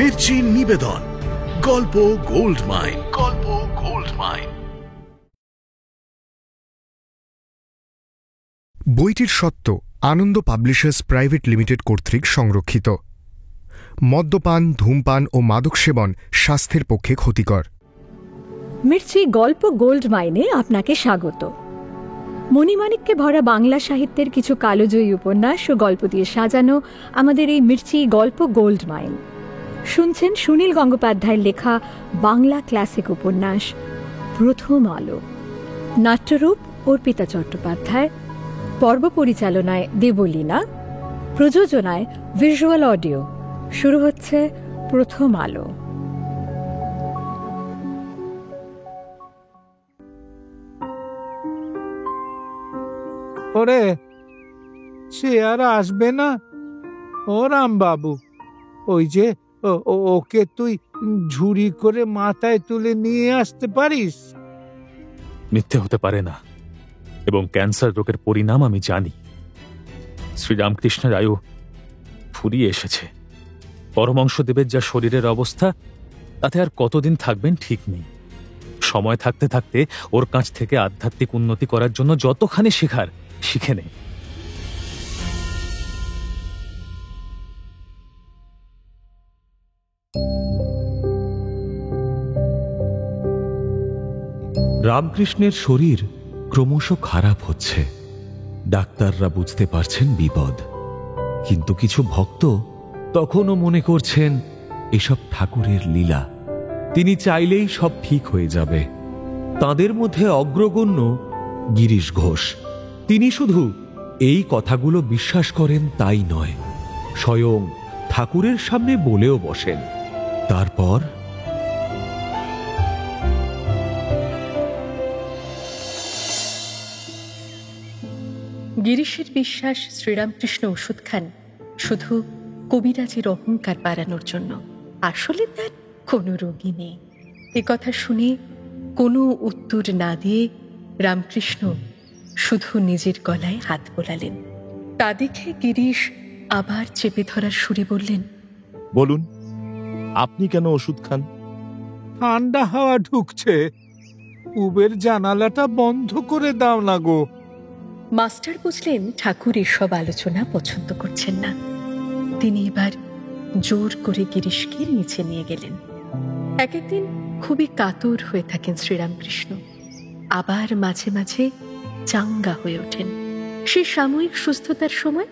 মির্চি নিবেদন গল্প gold mine. গল্প গোল্ড মাইন। বইটির সত্য আনন্দ পাবলিশার্স প্রাইভেট লিমিটেড কর্তৃক সংরক্ষিত। মদ্যপান, ধূমপান ও মাদক সেবন স্বাস্থ্যের পক্ষে ক্ষতিকর। মির্চি গল্প গোল্ড মাইনে আপনাকে স্বাগত। মণিমাণিক্যে ভরা বাংলা সাহিত্যের কিছু কালোজয়ী উপন্যাস ও গল্প দিয়ে সাজানো আমাদের এই মির্চি গল্প গোল্ড মাইন। শুনছেন সুনীল গঙ্গোপাধ্যায়ের লেখা বাংলা ক্লাসিক উপন্যাস প্রথম আলো। নাট্যরূপ অর্পিতা চট্টোপাধ্যায়, পর্ব পরিচালনায় দেবলীনা, প্রযোজনায় ভিজুয়াল অডিও। শুরু হচ্ছে প্রথম আলো। ওরে, সে আর আসবে না? ও রামবাবু, ওই যে ওকে তুই ঝুড়ি করে মাথায় তুলে নিয়ে আসতে পারিস? মিথ্যে হতে পারে না, এবং ক্যান্সার রোগের পরিণাম আমি জানি। শ্রীরামকৃষ্ণের আয়ু ফুরিয়ে এসেছে। পরমংশদেবের যা শরীরের অবস্থা, তাতে আর কতদিন থাকবেন ঠিক নেই। সময় থাকতে থাকতে ওর কাছ থেকে আধ্যাত্মিক উন্নতি করার জন্য যতখানি শেখার শিখে নেই। রামকৃষ্ণের শরীর ক্রমশ খারাপ হচ্ছে। ডাক্তাররা বুঝতে পারছেন বিপদ, কিন্তু কিছু ভক্ত তখনও মনে করছেন এসব ঠাকুরের লীলা, তিনি চাইলেই সব ঠিক হয়ে যাবে। তাদের মধ্যে অগ্রগণ্য গিরিশ ঘোষ। তিনি শুধু এই কথাগুলো বিশ্বাস করেন তাই নয়, স্বয়ং ঠাকুরের সামনে বলেও বসেন। তারপর গিরিশের বিশ্বাস শ্রীরামকৃষ্ণ ওষুধ খান শুধু কবিরাজের অহংকার বাড়ানোর জন্য। আসলে তার কোনো রোগী নেই। এ কথা শুনে কোনো উত্তর না দিয়ে রামকৃষ্ণ শুধু নিজের গলায় হাত বোলালেন। তা দেখে গিরিশ আবার চেপে ধরার সুরে বললেন, বলুন, আপনি কেন ওষুধ খান? ঠান্ডা হাওয়া ঢুকছে, উবের জানালাটা বন্ধ করে দাও না গো। মাস্টার বুঝলেন ঠাকুর এসব আলোচনা পছন্দ করছেন না। তিনি এবার জোর করে গিরিশকে নিচে নিয়ে গেলেন। এক একদিন খুবই কাতর হয়ে থাকেন শ্রীরামকৃষ্ণ, আবার মাঝে মাঝে চাঙ্গা হয়ে ওঠেন। সে সাময়িক সুস্থতার সময়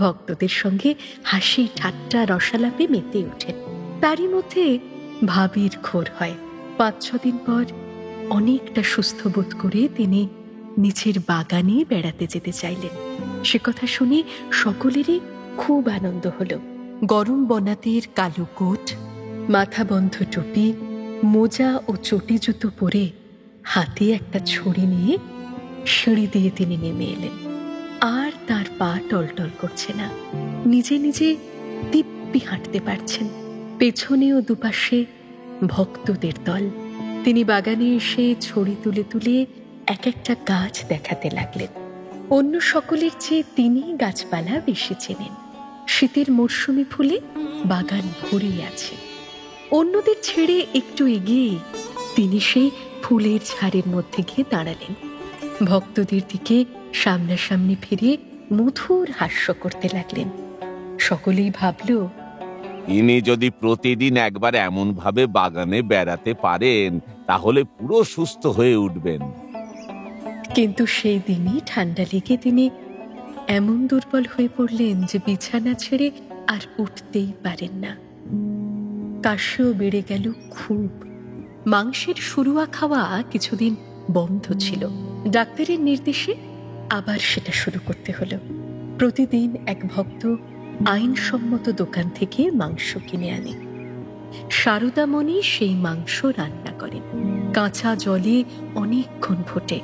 ভক্তদের সঙ্গে হাসি ঠাট্টা রসালাপে মেতে ওঠেন। তারই মধ্যে ভাবির ঘোর হয়। 5-6 দিন পর অনেকটা সুস্থ বোধ করে তিনি নিচের বাগানে বেড়াতে যেতে চাইলেন। সে কথা শুনে সকলেরই খুব আনন্দ হলো। গরম বনাতের কালো কোট, মাথা বন্ধ টুপি, মোজা ও চটি জুতো পরে হাতে একটা ছড়ি নিয়ে সিঁড়ি দিয়ে তিনি নেমে এলেন। আর তার পা টলটল করছে না, নিজে নিজে দিব্যি হাঁটতে পারছেন। পেছনে ও দুপাশে ভক্তদের দল। তিনি বাগানে এসে ছড়ি তুলে তুলে এক একটা গাছ দেখাতে লাগলেন। অন্য সকলের চেয়ে তিনি গাছপালা বেশি চেনেন। শীতের মরশুমি ফুলে বাগান ভরে আছে। অন্যদের ছেড়ে একটু এগিয়ে তিনি সেই ফুলের ঝাড়ের মধ্যে গিয়ে দাঁড়ালেন। ভক্তদের দিকে সামনাসামনি ফিরে মধুর হাস্য করতে লাগলেন। সকলেই ভাবল, ইনি যদি প্রতিদিন একবার এমন ভাবে বাগানে বেড়াতে পারেন, তাহলে পুরো সুস্থ হয়ে উঠবেন। কিন্তু সেই দিনই ঠান্ডা লেগে তিনি এমন দুর্বল হয়ে পড়লেন যে বিছানা ছেড়ে আর উঠতেই পারেন না। কাশিও বেড়ে গেল খুব। মাংসের শুরুয়া খাওয়া কিছুদিন বন্ধ ছিল। ডাক্তারের নির্দেশে আবার সেটা শুরু করতে হলো। প্রতিদিন এক ভক্ত আইনসম্মত দোকান থেকে মাংস কিনে আনে। শারদামণি সেই মাংস রান্না করেন। কাঁচা জলে অনেকক্ষণ ফোটে,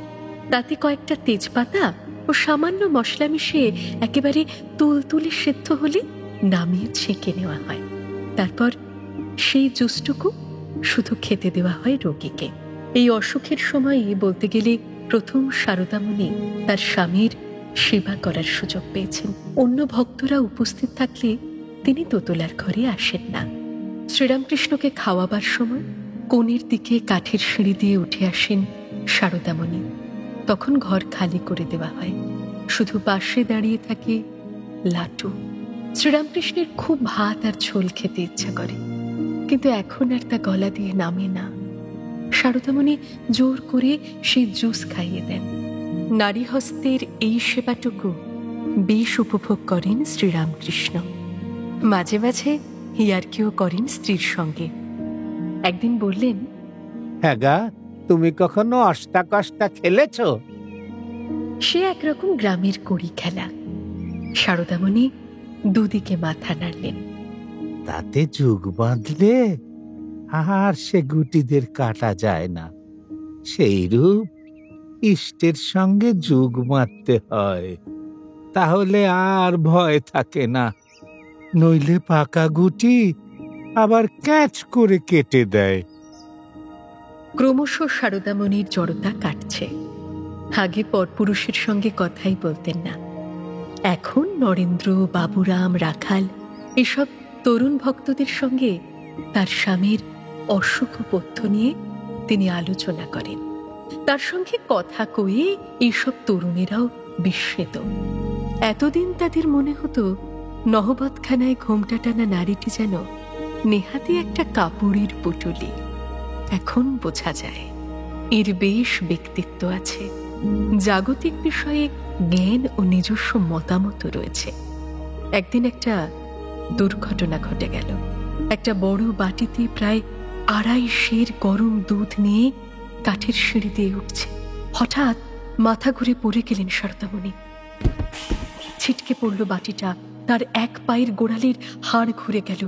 তাতে কয়েকটা তেজপাতা ও সামান্য মশলা মিশিয়ে একেবারে তুলতুলে সেদ্ধ হলে নামিয়ে ছেঁকে নেওয়া হয়। তারপর সেই জুসটুকু শুধু খেতে দেওয়া হয় রোগীকে। এই অসুখের সময়ে বলতে গেলে প্রথম শারদামণি তার স্বামীর সেবা করার সুযোগ পেয়েছেন। অন্য ভক্তরা উপস্থিত থাকলে তিনি দোতলার ঘরে আসেন না। শ্রীরামকৃষ্ণকে খাওয়াবার সময় কোণের দিকে কাঠের সিঁড়ি দিয়ে উঠে আসেন সারদামণি। তখন ঘর খালি করে দেওয়া হয়, শুধু পাশে দাঁড়িয়ে থাকে লাটু। শ্রীরামকৃষ্ণের খুব ভাত আর ঝোল খেতে ইচ্ছা করে, কিন্তু এখন আর তা গলা দিয়ে নামে না। সারদামণি জোর করে সেই জুস খাইয়ে দেন। নারী হস্তের এই সেবাটুকু বেশ উপভোগ করেন শ্রীরামকৃষ্ণ। মাঝে মাঝে হিয়ার্কিও করেন স্ত্রীর সঙ্গে। একদিন বললেন, হ্যাঁ গা, তুমি কখনো অষ্টাকষ্টা খেলেছ? সে একরকম গ্রামের কড়ি খেলা। সারদামণি দুদিকে মাথা নাড়লেন। তাতে যুগ বাঁধলে আর সে গুটিদের কাটা যায় না। সেইরূপ ইষ্টের সঙ্গে যুগ বাঁধতে হয়, তাহলে আর ভয় থাকে না। নইলে পাকা গুটি আবার ক্যাচ করে কেটে দেয়। ক্রমশ সারদামণির জড়তা কাটছে। আগে পরপুরুষের সঙ্গে কথাই বলতেন না। এখন নরেন্দ্র, বাবুরাম, রাখাল এসব তরুণ ভক্তদের সঙ্গে তার স্বামীর অসুখ পথ্য নিয়ে তিনি আলোচনা করেন। তার সঙ্গে কথা কয়ে এইসব তরুণেরাও বিস্মিত। এতদিন তাদের মনে হতো নহবতখানায় ঘোমটা টানা নারীটি যেন নেহাতি একটা কাপড়ের পুটুলি। এখন বোঝা যায় এর বেশ ব্যক্তিত্ব আছে, জাগতিক বিষয়ে জ্ঞান ও নিজস্ব মতামত রয়েছে। একদিন একটা দুর্ঘটনা ঘটে গেল। একটা বড় বাটিতে প্রায় 2.5 সের গরম দুধ নিয়ে কাঠের সিঁড়ি দিয়ে উঠছে। হঠাৎ মাথা ঘুরে পড়ে গেলেন সারদামণি। ছিটকে পড়ল বাটিটা, তার এক পায়ের গোড়ালির হাড় ঘুরে গেল।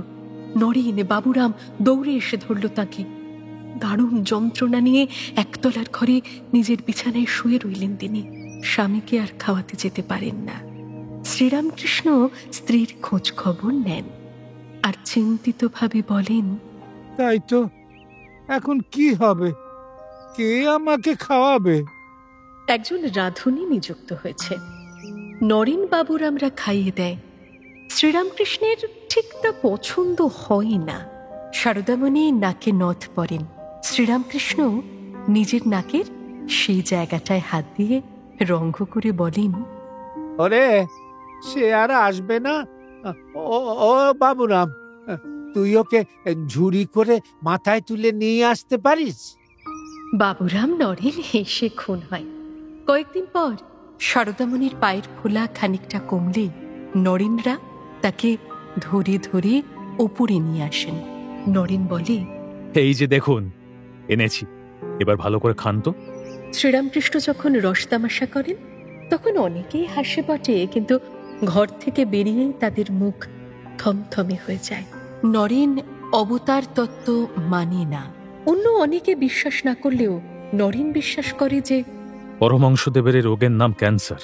নরেন, বাবুরাম দৌড়ে এসে ধরল তাকে। দারুণ যন্ত্রণা নিয়ে একতলার ঘরে নিজের বিছানায় শুয়ে রইলেন তিনি। স্বামীকে আর খাওয়াতে যেতে পারেন না। শ্রীরামকৃষ্ণ স্ত্রীর খোঁজ খবর নেন আর চিন্তিতভাবে বলেন, তাই তো, এখন কি হবে? কে আমাকে খাওয়াবে? একজন রাঁধুনি নিযুক্ত হয়েছে। নরেন বাবুরামরা খাইয়ে দেয়। শ্রীরামকৃষ্ণের ঠিক তা পছন্দ হয় না। সারদামণি নাকে নথ পরেন। শ্রীরামকৃষ্ণ নিজের নাকের সেই জায়গাটায় হাত দিয়ে রঙ্গ করে বলেন, ওরে, সে আর আসবে না। ও বাবুরাম, তুই ওকে ঝুড়ি করে মাথায় তুলে নিয়ে আসতে পারিস? বাবুরাম নরেন হেসে খুন হয়। কয়েকদিন পর সারদামণির পায়ের ফোলা খানিকটা কমলে নরেনরা তাকে ধরে ধরে ওপরে নিয়ে আসেন। নরেন বলে, এই যে দেখুন এনেছি, এবার ভালো করে খান তো। শ্রীরামকৃষ্ণ যখন রসতামাশা করেন তখন অনেকেই হাসে বটে, কিন্তু ঘর থেকে বেরিয়েই তাদের মুখ থমথমে হয়ে যায়। নরেন অবতার তত্ত্ব মানে না। অন্য অনেকে বিশ্বাস না করলেও নরেন বিশ্বাস করে যে পরমংশদেবের এই রোগের নাম ক্যান্সার।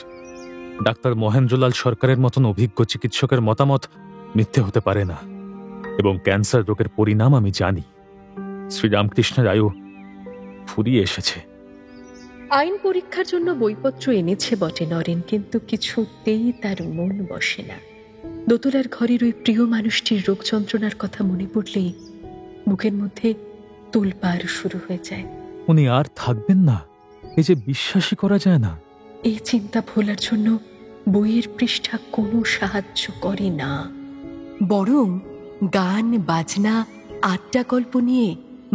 ডাক্তার মহেন্দ্রলাল সরকারের মতন অভিজ্ঞ চিকিৎসকের মতামত মিথ্যে হতে পারে না, এবং ক্যান্সার রোগের পরিণাম আমি জানি। শ্রীরামকৃষ্ণের আয়ু ফুরিয়ে এসেছে। আইন পরীক্ষার জন্য বইপত্র এনেছে বটে নরেন, কিন্তু কিছুতেই তার মন বসে না। দোতলার ঘরের ওই প্রিয় মানুষটির রোগ যন্ত্রণার কথা মনে পড়লেই বুকের মধ্যে তোলপাড় শুরু হয়ে যায়। উনি আর থাকবেন না, এই যে বিশ্বাসই করা যায় না। এই চিন্তা ভোলার জন্য বইয়ের পৃষ্ঠা কোনো সাহায্য করে না, বরং গান বাজনা আড্ডা গল্প নিয়ে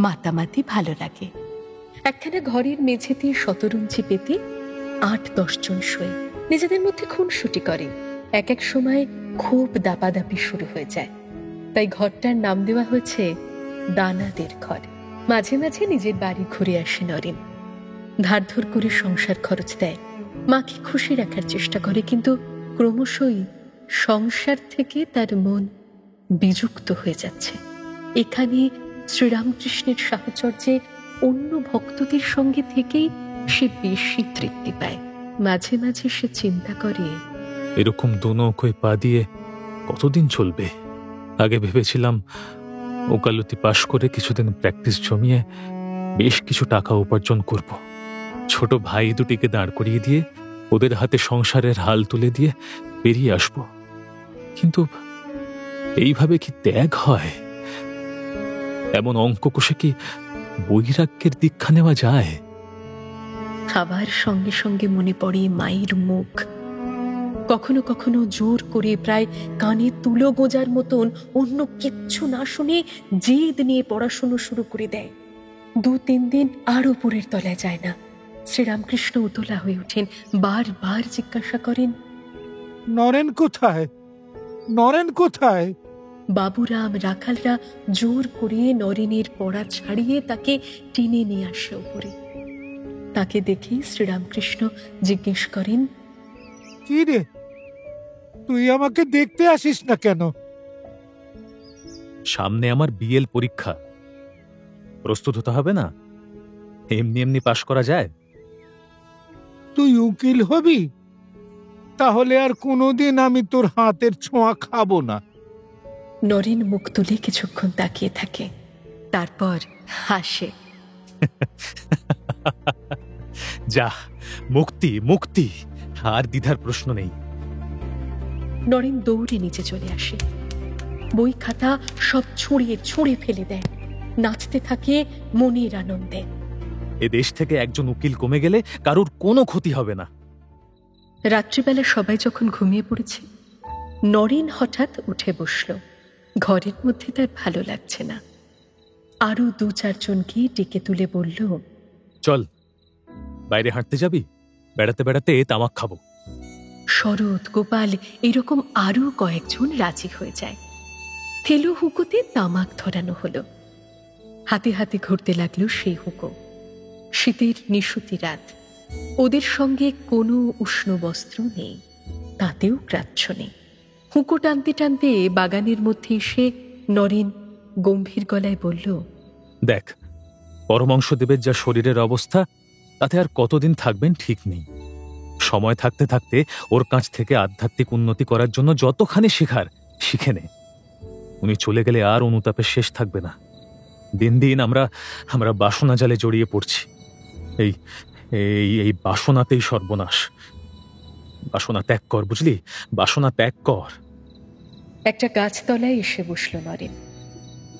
মাতামাতি ভালো লাগে। একখানা ঘরের মেঝেতে শতরঞ্চি পেতে 8-10 জন শোয়ে নিজেদের মধ্যে খুনসুটি করে। এক এক সময় খুব দাপাদাপি শুরু হয়ে যায়। তাই ঘরটার নাম দেওয়া হয়েছে দানাদের ঘর। মাঝে মাঝে নিজের বাড়ি ঘুরে আসে নরেন। ধারধর করে সংসার খরচ দেয়, মাকে খুশি রাখার চেষ্টা করে, কিন্তু ক্রমশই সংসার থেকে তার মন বিযুক্ত হয়ে যাচ্ছে। এখানে শ্রীরামকৃষ্ণের সাহচর্যে অন্য ভক্তদের সঙ্গে থেকেই সে বেশি তৃপ্তি পায়। মাঝে মাঝে সে চিন্তা করে, এরকম দুনৌকোয় পা দিয়ে কতদিন চলবে? আগে ভেবেছিলাম ওকালতি পাশ করে কিছুদিন প্র্যাকটিস জমিয়ে বেশ কিছু টাকা উপার্জন করব, ছোট ভাই দুটিকে দাঁড় করিয়ে দিয়ে ওদের হাতে সংসারের হাল তুলে দিয়ে বেরিয়ে আসব। কিন্তু এইভাবে কি ত্যাগ হয়? এমন অঙ্ক কষে কি বৈরাগ্যের দীক্ষা নেওয়া যায়? খাবার সঙ্গে সঙ্গে মনে পড়ে মায়ের মুখ। কখনো কখনো জোর করে প্রায় কানে তুলো গোজার মতন অন্য কিচ্ছু না শুনে জেদ নিয়ে পড়াশুনো শুরু করে দেয়। 2-3 দিন আর উপরের তলায় যায় না। শ্রীরামকৃষ্ণ উতলা হয়ে ওঠেন, বারবার জিজ্ঞাসা করেন, নরেন কোথায়? নরেন কোথায়? বাবুরাম, রাখালরা জোর করে নরেনের পড়া ছাড়িয়ে তাকে টেনে নিয়ে আসে উপরে। তাকে দেখে শ্রীরামকৃষ্ণ জিজ্ঞেস করেন, কি রে, তুই আমাকে দেখতে আসিস না কেন? সামনে আমার বিএল পরীক্ষা, প্রস্তুত হতে হবে না? এমনি এমনি পাশ করা যায়? তুই উকিল হবি? তাহলে আর কোনোদিন আমি তোর হাতের ছোঁয়া খাবো না। নরেন মুখ তুলে কিছুক্ষণ তাকিয়ে থাকে, তারপর হাসে। যা, মুক্তি মুক্তি, আর দ্বিধার প্রশ্ন নেই। নরেন দৌড়ে নিচে চলে আসে, বই খাতা সব ছুঁড়িয়ে ছুঁড়ে ফেলে দেয়, নাচতে থাকে মনের আনন্দে। এ দেশ থেকে একজন উকিল কমে গেলে কারুর কোনো ক্ষতি হবে না। রাত্রিবেলা সবাই যখন ঘুমিয়ে পড়েছে, নরেন হঠাৎ উঠে বসল। ঘরের মধ্যে তার ভালো লাগছে না। আরো 2-4 জনকে ডেকে তুলে বলল, চল, বাইরে হাঁটতে যাবি? বেড়াতে বেড়াতে তামাক খাবো। শরৎ, গোপাল এরকম আরো কয়েকজন রাজি হয়ে যায়। থেলো হুকোতে তামাক ধরানো হলো। হাতে হাতে ঘুরতে লাগলো সেই হুকো। শীতের নিশুতি রাত, ওদের সঙ্গে কোনো উষ্ণ বস্ত্র নেই, তাতেও গ্রাহ্য নেই। হুঁকো টানতে টানতে বাগানের মধ্যে এসে নরেন গম্ভীর গলায় বলল, দেখ, পরমংশদেবের যা শরীরের অবস্থা, তাতে আর কতদিন থাকবেন ঠিক নেই। সময় থাকতে থাকতে ওর কাছ থেকে আধ্যাত্মিক উন্নতি করার জন্য যতখানি শেখার শিখে নে। উনি চলে গেলে আর অনুতাপের শেষ থাকবে না। দিন দিন আমরা বাসনা জালে জড়িয়ে পড়ছি। এই এই এই বাসনাতেই সর্বনাশ। বাসনা ত্যাগ কর, বুঝলি? বাসনা ত্যাগ কর। একটা গাছতলায় এসে বসল নরেন।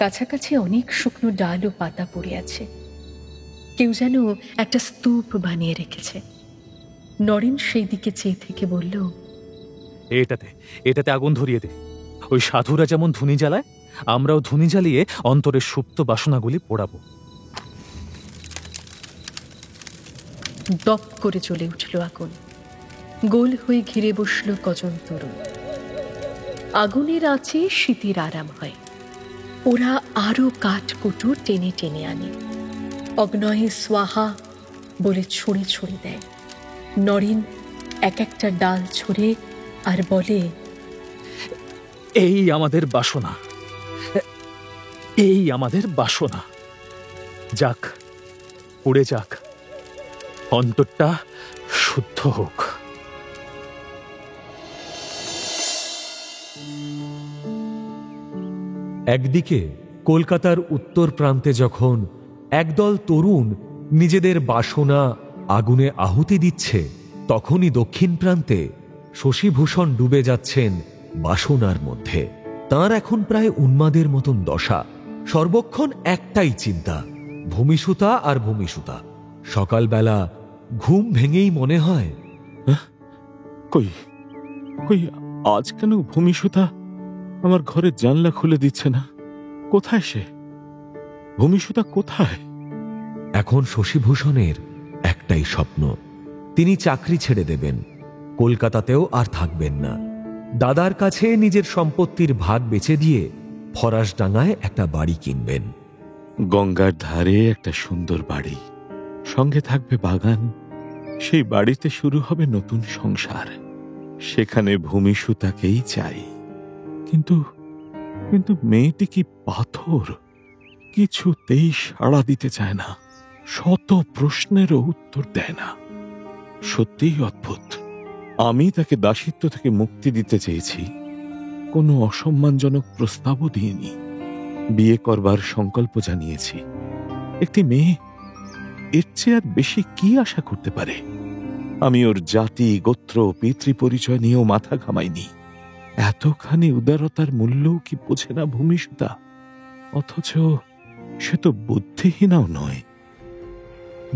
কাছাকাছি অনেক শুকনো ডাল ও পাতা পড়ে আছে। কেউ যেন একটা স্তূপ বানিয়ে রেখেছে। নরেন সেই দিকে চেয়ে থেকে বলল, এটাতে আগুন ধরিয়ে দে। ওই সাধুরা যেমন ধুনি জ্বালায়, আমরাও ধুনি জ্বালিয়ে অন্তরের সুপ্ত বাসনাগুলি পোড়াবো। দপ করে জ্বলে উঠল আগুন। গোল হয়ে ঘিরে বসল কজন তরুণ। আগুনের আঁচে শীতের আরাম হয়। ওরা আরো কাঠ কুটো টেনে টেনে আনে। অগ্নয়ে স্বাহা বলে ছুঁড়ে ছুঁড়ে দেয়। নরেন এক একটা ডাল ছড়ে আর বলে, এই আমাদের বাসনা, এই আমাদের বাসনা। যাক, উড়ে যাক, অন্তরটা শুদ্ধ হোক। একদিকে কলকাতার উত্তর প্রান্তে যখন একদল তরুণ নিজেদের বাসনা আগুনে আহুতি দিচ্ছে, তখনই দক্ষিণ প্রান্তে শশীভূষণ ডুবে যাচ্ছেন বাসনার মধ্যে। তাঁর এখন প্রায় উন্মাদের মতন দশা। সর্বক্ষণ একটাই চিন্তা, ভূমিসুতা আর ভূমিসুতা। সকালবেলা ঘুম ভেঙেই মনে হয়, কই কই আজ কেন ভূমিসুতা আমার ঘরের জানলা খুলে দিচ্ছে না? কোথায় সে? ভূমিসুতা কোথায়? এখন শশীভূষণের একটাই স্বপ্ন, তিনি চাকরি ছেড়ে দেবেন, কলকাতাতেও আর থাকবেন না। দাদার কাছে নিজের সম্পত্তির ভাগ বেচে দিয়ে ফরাসডাঙ্গায় একটা বাড়ি কিনবেন। গঙ্গার ধারে একটা সুন্দর বাড়ি, সঙ্গে থাকবে বাগান। সেই বাড়িতে শুরু হবে নতুন সংসার। সেখানে ভূমিসুতাকেই চাই। কিন্তু কিন্তু মেয়েটি কি পাথর, কিছুতেই সাড়া দিতে চায় না। শত প্রশ্নেরও উত্তর দেয় না। সত্যিই অদ্ভুত। আমি তাকে দাসিত্ব থেকে মুক্তি দিতে চেয়েছি, কোনো অসম্মানজনক প্রস্তাবও দিইনি। বিয়ে করবার সংকল্প জানিয়েছি। একটি মেয়ে এর চেয়ে আর বেশি কি আশা করতে পারে? আমি ওর জাতি, গোত্র, পিতৃপরিচয় নিয়েও মাথা ঘামাইনি। এতখানি উদারতার মূল্যও কি বোঝে না ভূমিসুতা? সে তো বুদ্ধিহীনাও নয়।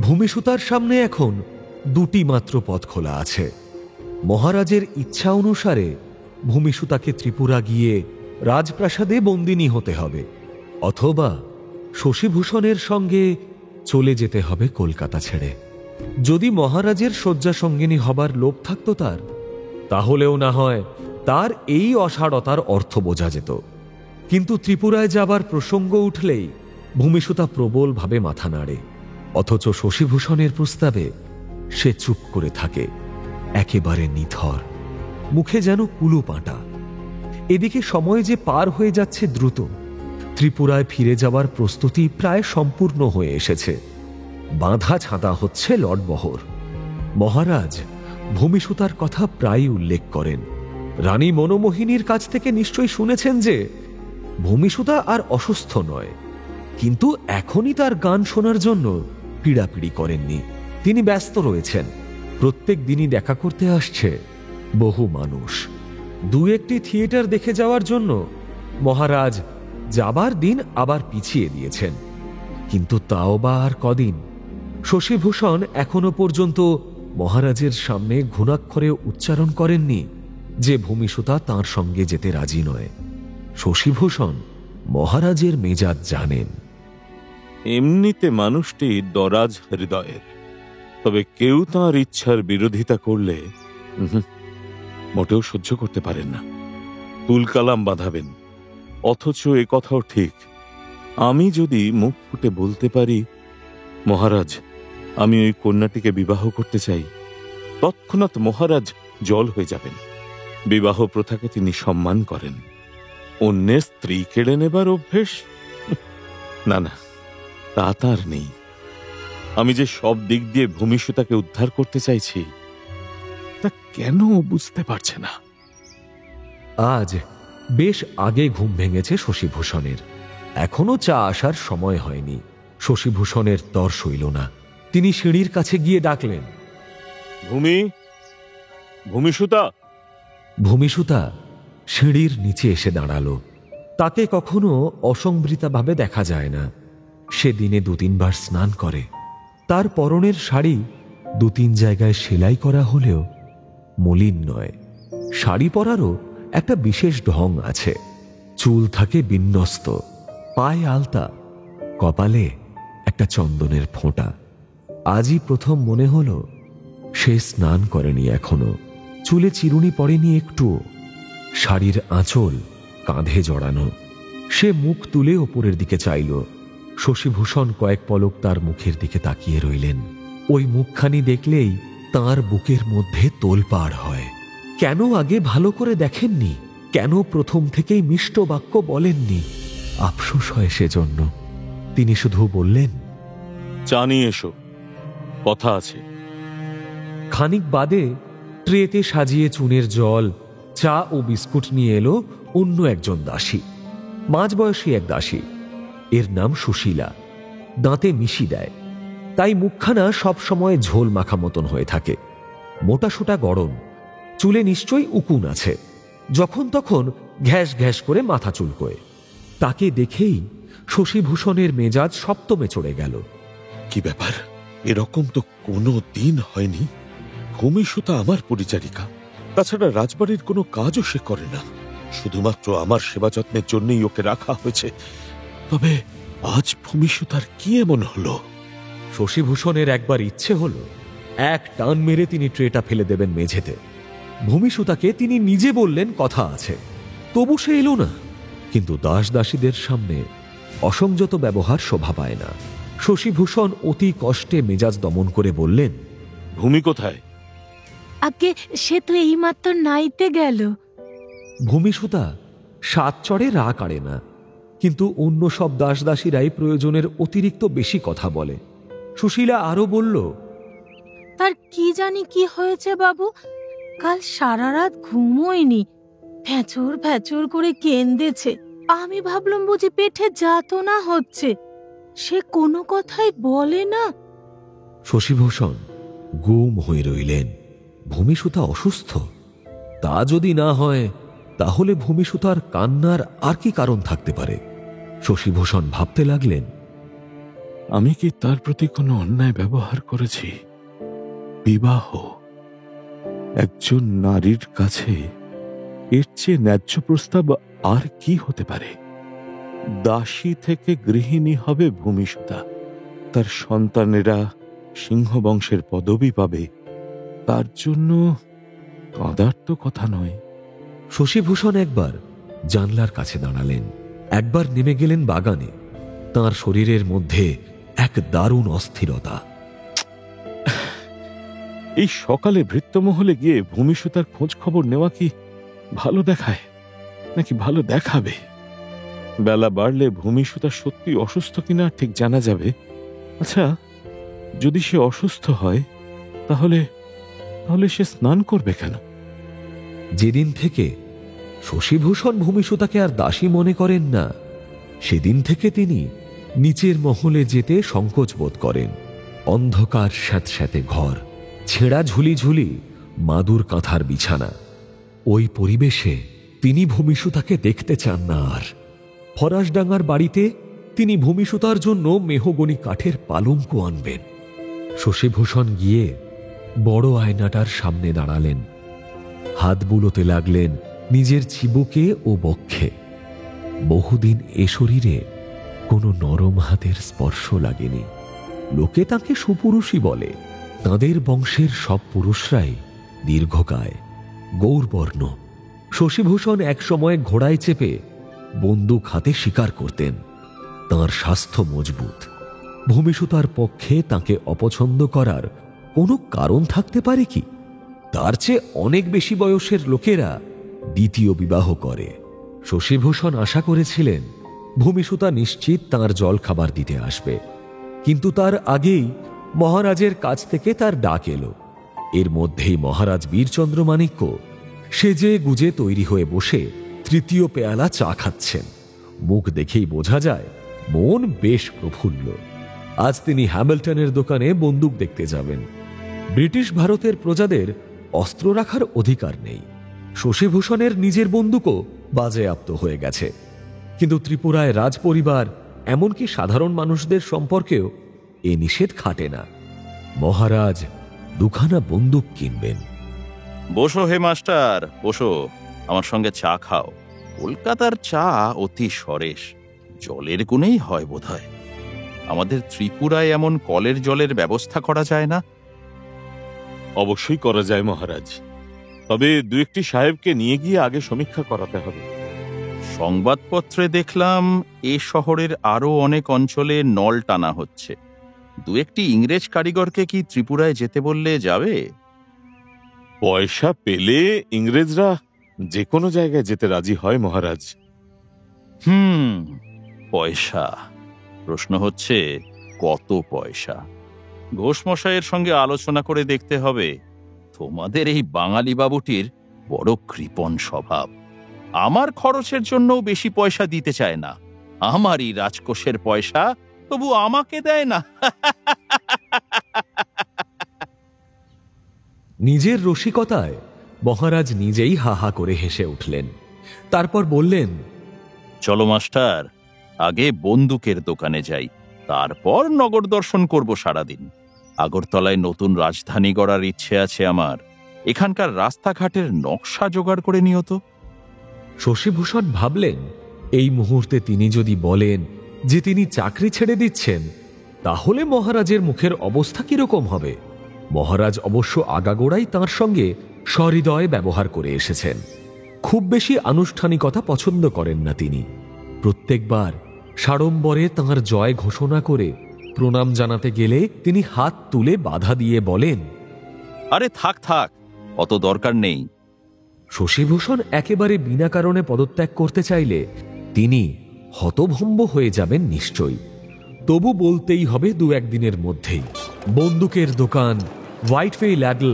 ভূমিসুতার সামনে এখন দুটি মাত্র পথ খোলা আছে। মহারাজের ইচ্ছা অনুসারে ভূমিসুতাকে ত্রিপুরা গিয়ে রাজপ্রাসাদে বন্দিনী হতে হবে, অথবা শশীভূষণের সঙ্গে চলে যেতে হবে কলকাতা ছেড়ে। যদি মহারাজের শয্যা সঙ্গিনী হবার লোভ থাকত তার, তাহলেও না হয় তার এই অসাড়তার অর্থ বোঝা যেত। কিন্তু ত্রিপুরায় যাবার প্রসঙ্গ উঠলেই ভূমিসুতা প্রবলভাবে মাথা নাড়ে, অথচ শশীভূষণের প্রস্তাবে সে চুপ করে থাকে, একেবারে নিথর, মুখে যেন কুলুপাঁটা। এদিকে সময় যে পার হয়ে যাচ্ছে দ্রুত। ত্রিপুরায় ফিরে যাওয়ার প্রস্তুতি প্রায় সম্পূর্ণ হয়ে এসেছে। বাঁধা ছাঁদা হচ্ছে লটবহর। মহারাজ ভূমিসুতার কথা প্রায় উল্লেখ করেন। রানী মনোমোহিনীর কাছ থেকে নিশ্চয়ই শুনেছেন যে ভূমিসুতা আর অসুস্থ নয়, কিন্তু এখনই তার গান শোনার জন্য পীড়াপিড়ি করেননি। তিনি ব্যস্ত রয়েছেন। প্রত্যেক দিনই দেখা করতে আসছে বহু মানুষ। দু একটি থিয়েটার দেখে যাওয়ার জন্য মহারাজ যাবার দিন আবার পিছিয়ে দিয়েছেন। কিন্তু তাও বা আর কদিন? শশীভূষণ এখনো পর্যন্ত মহারাজের সামনে ঘুণাক্ষরে উচ্চারণ করেননি যে ভূমিসুতা তাঁর সঙ্গে যেতে রাজি নয়। শশীভূষণ মহারাজের মেজাজ জানেন। এমনিতে মানুষটি দরাজ হৃদয়ের, তবে কেউ তাঁর ইচ্ছার বিরোধিতা করলে মোটেও সহ্য করতে পারেন না, তুলকালাম বাঁধাবেন। অথচ এ কথাও ঠিক, আমি যদি মুখ ফুটে বলতে পারি, মহারাজ আমি ওই কন্যাটিকে বিবাহ করতে চাই, তৎক্ষণাৎ মহারাজ জল হয়ে যাবেন। বিবাহ প্রথাকে তিনি সম্মান করেন। অন্যের স্ত্রী কেড়ে নেবার অভ্যেস না না, তা তার নেই। আমি যে সব দিক দিয়ে ভূমিসুতাকে উদ্ধার করতে চাইছি, তা কেন বুঝতে পারছে না? আজ বেশ আগে ঘুম ভেঙেছে শশীভূষণের। এখনো চা আসার সময় হয়নি। শশীভূষণের তর সইল না। তিনি সিঁড়ির কাছে গিয়ে ডাকলেন, ভূমিসুতা। ভূমিসুতা সিঁড়ির নিচে এসে দাঁড়াল। তাকে কখনো অসংবৃতাভাবে দেখা যায় না। সে দিনে 2-3 বার স্নান করে। তার পরনের শাড়ি 2-3 জায়গায় সেলাই করা হলেও মলিন নয়। শাড়ি পরারও একটা বিশেষ ঢং আছে। চুল থাকে বিন্যস্ত, পায়ে আলতা, কপালে একটা চন্দনের ফোঁটা। আজই প্রথম মনে হলো সে স্নান করেনি এখনো। চুলে চিরুনি পড়েনি একটু। শাড়ির আঁচল কাঁধে জড়ানো। সে মুখ তুলে ওপরের দিকে চাইল। শশীভূষণ কয়েক পলক তার মুখের দিকে তাকিয়ে রইলেন। ওই মুখখানি দেখলেই তার বুকের মধ্যে তোলপাড় হয়। কেন আগে ভালো করে দেখেননি? কেন প্রথম থেকেই মিষ্ট বাক্য বলেননি? আফসোস হয় সেজন্য। তিনি শুধু বললেন, চা নিয়ে এসো, কথা আছে। খানিক বাদে ট্রেতে সাজিয়ে চুনের জল, চা ও বিস্কুট নিয়ে এলো অন্য একজন দাসী। মাঝবয়সী এক দাসী। এর নাম সুশীলা। দাঁতে মিশি দেয়, তাই মুখখানা সবসময় ঝোল মাখা মতন হয়ে থাকে। মোটাসোটা গড়ন, চুলে নিশ্চয়ই উকুন আছে। যখন তখন ঘ্যাস ঘ্যাস করে মাথা চুলকোয়। তাকে দেখেই শশীভূষণের মেজাজ সপ্তমে চড়ে গেল। কি ব্যাপার? এরকম তো কোনো দিন হয়নি। ভূমিসুতা আমার পরিচারিকা, তাছাড়া রাজবাড়ির কোনো কাজও সে করে না। শুধুমাত্র আমার সেবা যত্নের জন্যই ওকে রাখা হয়েছে। তবে আজ ভূমিসুতার কি এমন হলো? শশীভূষণের একবার ইচ্ছে হলো এক টান মেরে তিনি ট্রেটা ফেলে দেবেন মেঝেতে। ভূমিসুতাকে তিনি নিজে বললেন কথা আছে, তবু সে এলো না। কিন্তু দাস দাসীদের সামনে অসংযত ব্যবহার শোভা পায় না। শশীভূষণ অতি কষ্টে মেজাজ দমন করে বললেন, ভূমি কোথায়? আগে সে তো এইমাত্র নাইতে গেল। ভূমিসুতা সাত চড়ে রা কাড়ে না, কিন্তু অন্য সব দাস দাসীরাই প্রয়োজনের অতিরিক্ত বেশি কথা বলে। সুশীলা আরো বলল, তার কি জানি কি হয়েছে বাবু, কাল সারা রাত ঘুমোয়নি, ভ্যাচর ভ্যাচর করে কেঁদেছে। আমি ভাবলাম বুঝি পেটে যাতনা হচ্ছে, সে কোনো কথাই বলে না। শশীভূষণ গুম হয়ে রইলেন। ভূমিসুতা অসুস্থ? তা যদি না হয় তাহলে ভূমিসুতার কান্নার আর কি কারণ থাকতে পারে? শশীভূষণ ভাবতে লাগলেন, আমি কি তার প্রতি কোনো অন্যায় ব্যবহার করেছি? বিবাহ একজন নারীর কাছে এর চেয়ে ন্যায্য প্রস্তাব আর কি হতে পারে? দাসী থেকে গৃহিণী হবে ভূমিসুতা, তার সন্তানেরা সিংহবংশের পদবি পাবে, তার জন্য কাঁদার তো কথা নয়। শশীভূষণ একবার জানলার কাছে দাঁড়ালেন, একবার নেমে গেলেন বাগানে। তার শরীরের মধ্যে এক দারুণ অস্থিরতা। এই সকালে ভৃত্যমহলে গিয়ে ভূমিসুতার খোঁজ খবর নেওয়া কি ভালো দেখায় নাকি ভালো দেখাবে? বেলা বাড়লে ভূমিসুতা সত্যি অসুস্থ কিনা ঠিক জানা যাবে। আচ্ছা, যদি সে অসুস্থ হয় তাহলে তাহলে সে স্নান করবে কেন? যেদিন থেকে শশীভূষণ ভূমিসুতাকে আর দাসী মনে করেন না, সেদিন থেকে তিনি নিচের মহলে যেতে সংকোচ বোধ করেন। অন্ধকার স্যাঁতস্যাঁতে ঘর, ছেঁড়া ঝুলি ঝুলি মাদুর কাঁথার বিছানা, ওই পরিবেশে তিনি ভূমিসুতাকে দেখতে চান না আর। ফরাসডাঙ্গার বাড়িতে তিনি ভূমিসুতার জন্য মেহগনি কাঠের পালঙ্ক আনবেন। শশীভূষণ গিয়ে বড় আয়নাটার সামনে দাঁড়ালেন, হাত বুলোতে লাগলেন নিজের চিবুকে ও বক্ষে। বহুদিন এ শরীরে কোনো নরম হাতের স্পর্শ লাগেনি। লোকে তাকে সুপুরুষই বলে। তাঁদের বংশের সব পুরুষরাই দীর্ঘকায়, গৌরবর্ণ। শশীভূষণ একসময় ঘোড়ায় চেপে বন্দুক হাতে শিকার করতেন। তাঁর স্বাস্থ্য মজবুত। ভূমিসুতার পক্ষে তাকে অপছন্দ করার কোনো কারণ থাকতে পারে কি? তার চেয়ে অনেক বেশি বয়সের লোকেরা দ্বিতীয় বিবাহ করে। শশীভূষণ আশা করেছিলেন ভূমিসুতা নিশ্চিত তাঁর জল খাবার দিতে আসবে, কিন্তু তার আগেই মহারাজের কাছ থেকে তার ডাক এলো। এর মধ্যেই মহারাজ বীরচন্দ্র মাণিক্য সেজে গুজে তৈরি হয়ে বসে তৃতীয় পেয়ালা চা খাচ্ছেন। মুখ দেখেই বোঝা যায় মন বেশ প্রফুল্ল। আজ তিনি হ্যামিল্টনের দোকানে বন্দুক দেখতে যাবেন। ব্রিটিশ ভারতের প্রজাদের অস্ত্র রাখার অধিকার নেই। শশীভূষণের নিজের বন্দুকও বাজেয়াপ্ত হয়ে গেছে, কিন্তু ত্রিপুরায় রাজপরিবার এমনকি সাধারণ মানুষদের সম্পর্কেও এ নিষেধ খাটে না। মহারাজ দুখানা বন্দুক কিনবেন। বসো হে মাস্টার, বসো, আমার সঙ্গে চা খাও। কলকাতার চা অতি সরেস, জলের গুণেই হয় বোধহয়। আমাদের ত্রিপুরায় এমন কলের জলের ব্যবস্থা করা যায় না? অবশ্যই করা যায় মহারাজ, তবে দু একটি সাহেবকে নিয়ে গিয়ে আগে সমীক্ষা করাতে হবে। সংবাদপত্রে দেখলাম এ শহরের আরো অনেক অঞ্চলে নল টানা হচ্ছে। দু একটি ইংরেজ কারিগরকে কি ত্রিপুরায় যেতে বললে যাবে? পয়সা পেলে ইংরেজরা যে কোনো জায়গায় যেতে রাজি হয় মহারাজ। পয়সা, প্রশ্ন হচ্ছে কত পয়সা? ঘোষমশাইয়ের সঙ্গে আলোচনা করে দেখতে হবে। তোমাদের এই বাঙালি বাবুটির বড় কৃপণ স্বভাব। আমার খরচের জন্যও বেশি পয়সা দিতে চায় না। আমারই রাজকোষের পয়সা তবু আমাকে দেয় না। নিজের রসিকতায় মহারাজ নিজেই হা হা করে হেসে উঠলেন। তারপর বললেন, চলো মাস্টার, আগে বন্দুকের দোকানে যাই, তারপর নগর দর্শন করব সারাদিন। আগরতলায় নতুন রাজধানী গড়ার ইচ্ছে আছে আমার। এখানকার রাস্তাঘাটের নকশা জোগাড় করে নিও তো। শশীভূষণ ভাবলেন, এই মুহূর্তে তিনি যদি বলেন যে তিনি চাকরি ছেড়ে দিচ্ছেন, তাহলে মহারাজের মুখের অবস্থা কিরকম হবে। মহারাজ অবশ্য আগাগোড়াই তাঁর সঙ্গে সহৃদয় ব্যবহার করে এসেছেন। খুব বেশি আনুষ্ঠানিকতা পছন্দ করেন না তিনি। প্রত্যেকবার সাড়ম্বরে তাঁর জয় ঘোষণা করে প্রণাম জানাতে গেলে তিনি হাত তুলে বাধা দিয়ে বলেন, আরে থাক থাক, অত দরকার নেই। শশীভূষণ একেবারে বিনা কারণে পদত্যাগ করতে চাইলে তিনি হতভম্ব হয়ে যাবেন নিশ্চয়ই। তবু বলতেই হবে দু একদিনের মধ্যেই। বন্দুকের দোকান, হোয়াইটফে ল্যাডল,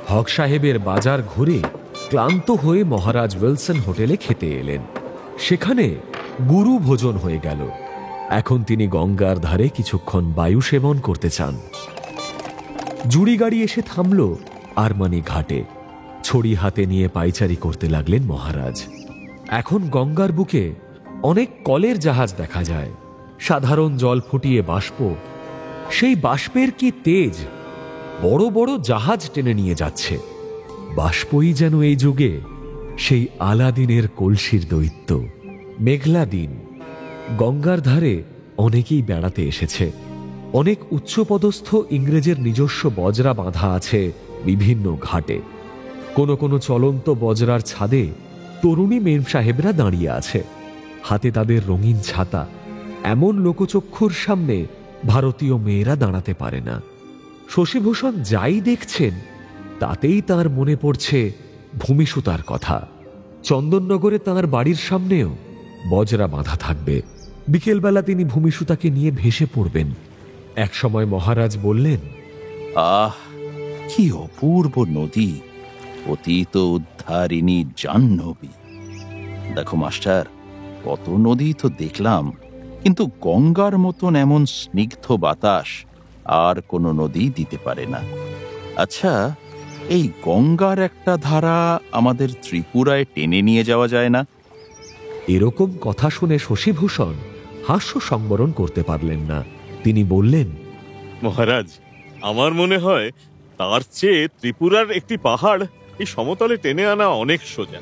হক সাহেবের বাজার ঘুরে ক্লান্ত হয়ে মহারাজ উইলসন হোটেলে খেতে এলেন। সেখানে গুরু ভোজন হয়ে গেল। এখন তিনি গঙ্গার ধারে কিছুক্ষণ বায়ু সেবন করতে চান। জুড়ি গাড়ি এসে থামল আরমানি ঘাটে। ছড়ি হাতে নিয়ে পাইচারি করতে লাগলেন মহারাজ। এখন গঙ্গার বুকে অনেক কলের জাহাজ দেখা যায়। সাধারণ জল ফুটিয়ে বাষ্প সেই বাষ্পের কি তেজ! বড় বড় জাহাজ টেনে নিয়ে যাচ্ছে। বাষ্পই যেন এই যুগে সেই আলাদিনের কলসির দৈত্য। মেঘলা দিন, গঙ্গার ধারে অনেকেই বেড়াতে এসেছে। অনেক উচ্চপদস্থ ইংরেজের নিজস্ব বজরা বাঁধা আছে বিভিন্ন ঘাটে। কোনো কোনো চলন্ত বজরার ছাদে তরুণী মেম সাহেবরা দাঁড়িয়ে আছে, হাতে তাদের রঙিন ছাতা। এমন লোকচক্ষুর সামনে ভারতীয় মেয়েরা দাঁড়াতে পারে না। শশীভূষণ যাই দেখছেন তাতেই তার মনে পড়ছে ভূমিসুতার কথা। চন্দননগরে তাঁর বাড়ির সামনেও বজরা বাঁধা থাকবে। বিকেলবেলা তিনি ভূমিসুতাকে নিয়ে ভেসে পড়বেন। একসময় মহারাজ বললেন, আহ, কি অপূর্ব নদী! পতিত উদ্ধারিণী জাহ্নবী। দেখো মাস্টার, কত নদী তো দেখলাম, কিন্তু গঙ্গার মতন এমন স্নিগ্ধ বাতাস আর কোনো নদী দিতে পারে না। আচ্ছা, এই গঙ্গার একটা ধারা আমাদের ত্রিপুরায় টেনে নিয়ে যাওয়া যায় না? এরকম কথা শুনে শশীভূষণ হাস্য সংবরণ করতে পারলেন না। তিনি বললেন, মহারাজ, আমার মনে হয় তার চেয়ে ত্রিপুরার একটি পাহাড় এই সমতলে টেনে আনা অনেক সোজা।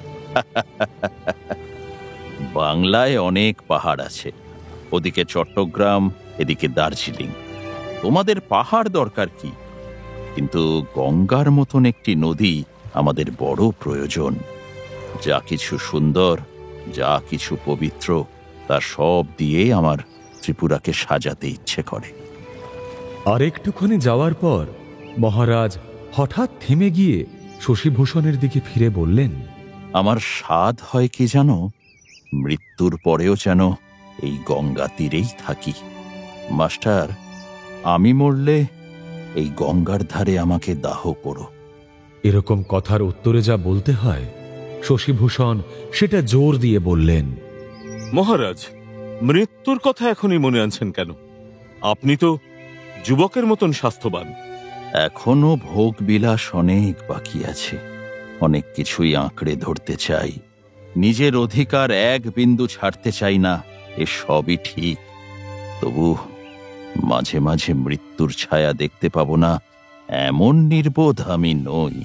বাংলায় অনেক পাহাড় আছে, ওদিকে চট্টগ্রাম, এদিকে দার্জিলিং। তোমাদের পাহাড় দরকার কি? কিন্তু গঙ্গার মতন একটি নদী আমাদের বড় প্রয়োজন। যা কিছু সুন্দর, যা কিছু পবিত্র, তা সব দিয়ে আমার ত্রিপুরাকে সাজাতে ইচ্ছে করে। আর একটুখানি যাওয়ার পর মহারাজ হঠাৎ থেমে গিয়ে শশীভূষণের দিকে ফিরে বললেন, আমার স্বাদ হয় কি জানো, মৃত্যুর পরেও যেন এই গঙ্গা তীরেই থাকি। মাস্টার, আমি মরলে এই গঙ্গার ধারে আমাকে দাহ করো। এরকম কথার উত্তরে যা বলতে হয়, শশীভূষণ সেটা জোর দিয়ে বললেন। মহারাজ, মৃত্যুর কথা এখনই মনে আনছেন কেন? আপনি তো যুবকের মতন স্বাস্থ্যবান। এখনো ভোগ বিলাস অনেক বাকি আছে। অনেক কিছুই আঁকড়ে ধরতে চাই, নিজের অধিকার এক বিন্দু ছাড়তে চাই না, এ সবই ঠিক। তবু মাঝে মাঝে মৃত্যুর ছায়া দেখতে পাবো না এমন নির্বোধ আমি নই।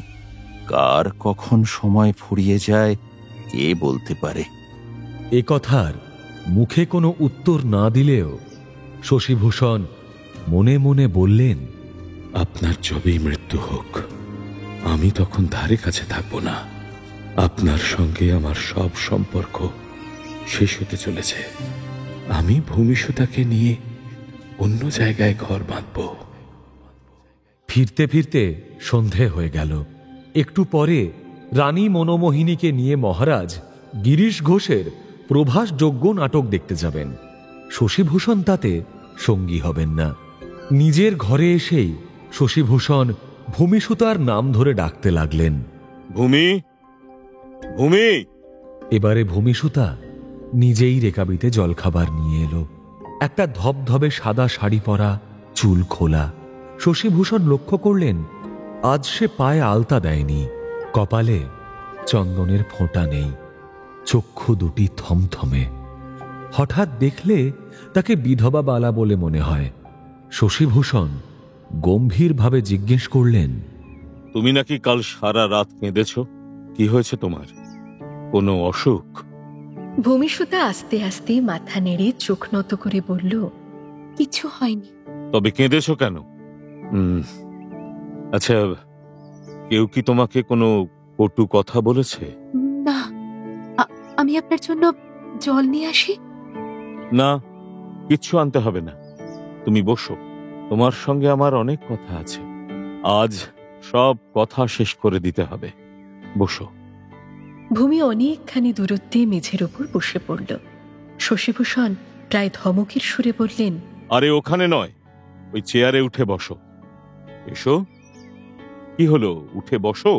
কার কখন সময় ফুরিয়ে যায় কে বলতে পারে। এ কথার মুখে কোনো উত্তর না দিলেও শশীভূষণ মনে মনে বললেন, আপনার যবেই মৃত্যু হোক, আমি তখন ধারে কাছে থাকবো না। আপনার সঙ্গে আমার সব সম্পর্ক শেষ হতে চলেছে। আমি ভূমিসুতাকে নিয়ে অন্য জায়গায় ঘর বাঁধব। ফিরতে ফিরতে সন্ধে হয়ে গেল। একটু পরে রানী মনোমোহিনীকে নিয়ে মহারাজ গিরিশ ঘোষের প্রভাসযোগ্য নাটক দেখতে যাবেন। শশীভূষণ তাতে সঙ্গী হবেন না। নিজের ঘরে এসেই শশীভূষণ ভূমিসুতার নাম ধরে ডাকতে লাগলেন, ভূমি, ভূমি। এবারে ভূমিসুতা নিজেই রেকাবিতে জলখাবার নিয়ে এলো। একটা ধবধবে সাদা শাড়ি পরা, চুল খোলা। শশীভূষণ লক্ষ্য করলেন আজ সে পায়ে আলতা দেয়নি, কপালে চন্দনের ফোঁটা নেই, চক্ষু দুটি থমথমে। হঠাৎ দেখলে তাকে বিধবা বালা বলে মনে হয়। শশীভূষণ গম্ভীরভাবে জিজ্ঞেস করলেন, তুমি নাকি কাল সারা রাত কেঁদেছ? কি হয়েছে তোমার? কোনো অসুখ? ভূমিসুতা আস্তে আস্তে মাথা নেড়ে চোখ নত করে বলল, কিছু হয়নি। তবে কেঁদেছ কেন? আচ্ছা, কেউ কি তোমাকে কোনো কটু কথা বলেছে? না, আমি আপনার জন্য জল নিয়ে আসি। না, কিচ্ছু আনতে হবে না, তুমি বসো। তোমার সঙ্গে আমার অনেক কথা আছে, আজ সব কথা শেষ করে দিতে হবে। বসো। ভূমি অনেকখানি দূরত্বে মেঝের ওপর বসে পড়ল। শশীভূষণ প্রায় ধমকের সুরে বললেন, আরে ওখানে নয়, ওই চেয়ারে উঠে বসো। এসো। কি হলো, উঠে বসো।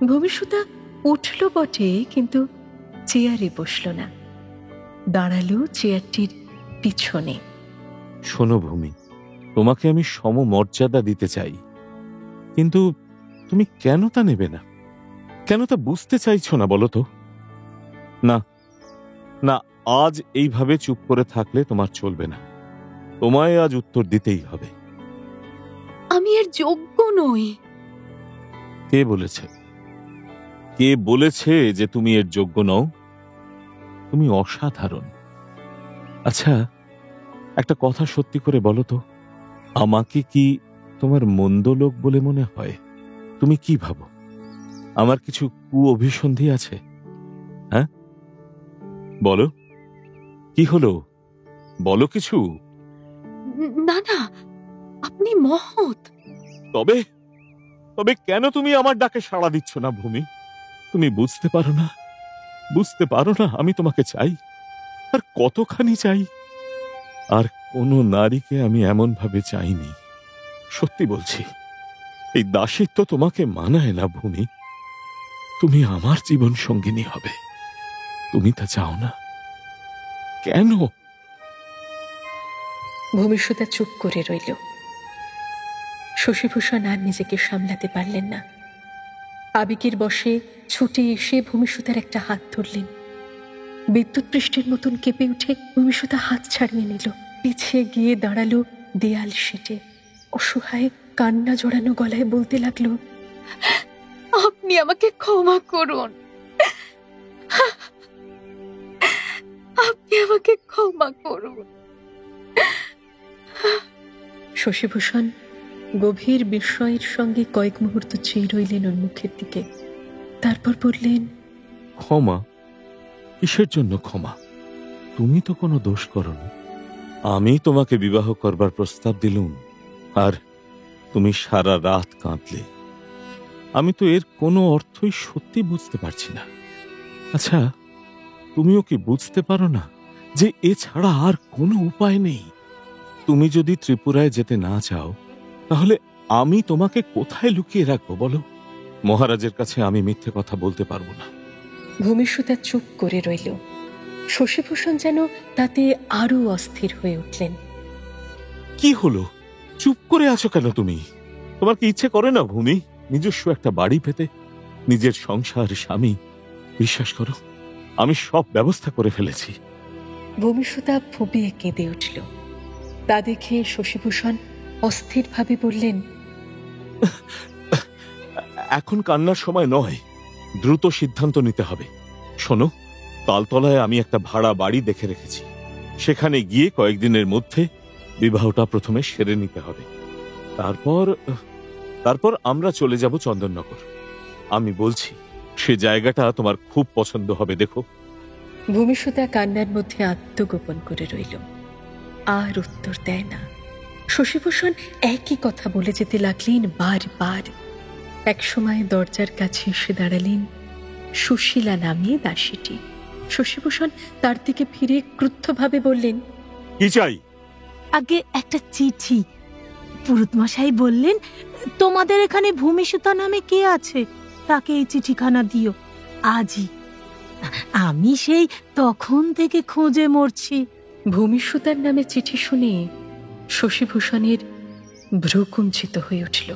ভূমিসুতা উঠল বটে, কিন্তু চেয়ারে বসল না, দাঁড়ালো চেয়ারটির পিছনে। শোনো ভূমি, তোমাকে আমি সমমর্যাদা দিতে চাই, কিন্তু তুমি কেন তা নেবে না? কেন তা বুঝতে চাইছো না বলো তো? না না, আজ এইভাবে চুপ করে থাকলে তোমার চলবে না। তোমায় আজ উত্তর দিতেই হবে। আমি এর যোগ্য নই। কে বলেছে? কে বলেছে যে তুমি এর যোগ্য নও? তুমি অসাধারণ। আচ্ছা, একটা কথা সত্যি করে বলো তো, আমাকে কি তোমার মন্দ লোক বলে মনে হয়? তুমি কি ভাবো আমার কিছু কুঅভিসন্ধি আছে? হ্যাঁ, বলো, কি হলো? বলো কিছু। না না, আপনি মহৎ। তবে তবে কেন তুমি আমার ডাকে সাড়া দিচ্ছ না ভূমি? তুমি বুঝতে পারো না? বুঝতে পারো না আমি তোমাকে চাই, আর কতখানি চাই? আর কোন নারীকে আমি এমন ভাবে চাইনি। সত্যি বলছি, এই দাসিত্ব তোমাকে মানায় না ভূমি। তুমি আমার জীবন সঙ্গিনী হবে, তুমি তা চাও না কেন? ভূমিষ্ঠতা চুপ করে রইল। শশীভূষণ আর নিজেকে সামলাতে পারলেন না। আবেগের বশে ছুটে এসে ভূমিষ্ঠতার একটা হাত ধরলেন। বিদ্যুৎ পৃষ্ঠের মতন কেঁপে উঠে ভূমিষ্ঠতা হাত ছাড়িয়ে নিল। পিছিয়ে গিয়ে দাঁড়ালো দেয়াল সেটে। অসহায় কান্না জড়ানো গলায় বলতে লাগলো, আপনি আমাকে ক্ষমা করুন, আপনি আমাকে ক্ষমা করুন। শশীভূষণ গভীর বিস্ময়ের সঙ্গে কয়েক মুহূর্ত চেয়ে রইলেন ওর মুখের দিকে। তারপর বললেন, ক্ষমা? কিসের জন্য ক্ষমা? তুমি তো কোনো দোষ করনি। আমি তোমাকে বিবাহ করবার প্রস্তাব দিলুম, আর তুমি সারা রাত কাঁদলে। আমি তো এর কোনো অর্থই সত্যি বুঝতে পারছি না। আচ্ছা, তুমিও কি বুঝতে পারো না যে এছাড়া আর কোনো উপায় নেই? তুমি যদি ত্রিপুরায় যেতে না চাও, তাহলে আমি তোমাকে কোথায় লুকিয়ে রাখবো বলো? মহারাজের কাছে আমি মিথ্যে কথা বলতে পারবো না। ভূমিষ্ঠতা চুপ করে রইল। শশীভূষণ যেন তাতে আরো অস্থির হয়ে উঠলেন। কি হলো? চুপ করে আছো কেন তুমি? তোমার কি ইচ্ছে করে না ভূমি নিজস্ব একটা বাড়ি পেতে, নিজের সংসার, স্বামী? বিশ্বাস করো, আমি সব ব্যবস্থা করে ফেলেছি। ভূমিষ্ঠতা ফুপিয়ে কেঁদে উঠল। তা দেখে শশীভূষণ অস্থিরভাবে বললেন, এখন কান্নার সময় নয়, দ্রুত সিদ্ধান্ত নিতে হবে। শোনো, তালতলায় আমি একটা ভাড়া বাড়ি দেখে রেখেছি। সেখানে গিয়ে কয়েকদিনের মধ্যে বিবাহটা প্রথমে সেরে নিতে হবে। তারপর আমরা চলে যাব চন্দননগর। আমি বলছি, সে জায়গাটা তোমার খুব পছন্দ হবে, দেখো। ভূমিষ্ঠতা কান্নার মধ্যে আত্মগোপন করে রইল, আর উত্তর দেয় না। শশীভূষণ একই কথা বলে যেতে লাগলেন বারবার। একসময় দরজার কাছে এসে দাঁড়ালেন সুশীলা নামে দাসীটি। শশীভূষণ তার দিকে ফিরে ক্রুদ্ধভাবে বললেন, কি চাই? আগে একটা চিঠি। পুরুতমশাই বললেন তোমাদের এখানে ভূমিষ্ঠতা নামে কে আছে, তাকে এই চিঠিখানা দিও আজই। আমি সেই তখন থেকে খোঁজে মরছি। ভূমিষ্ঠতার নামে চিঠি শুনে শশীভূষণের ভ্রুকুঞ্চিত হয়ে উঠল।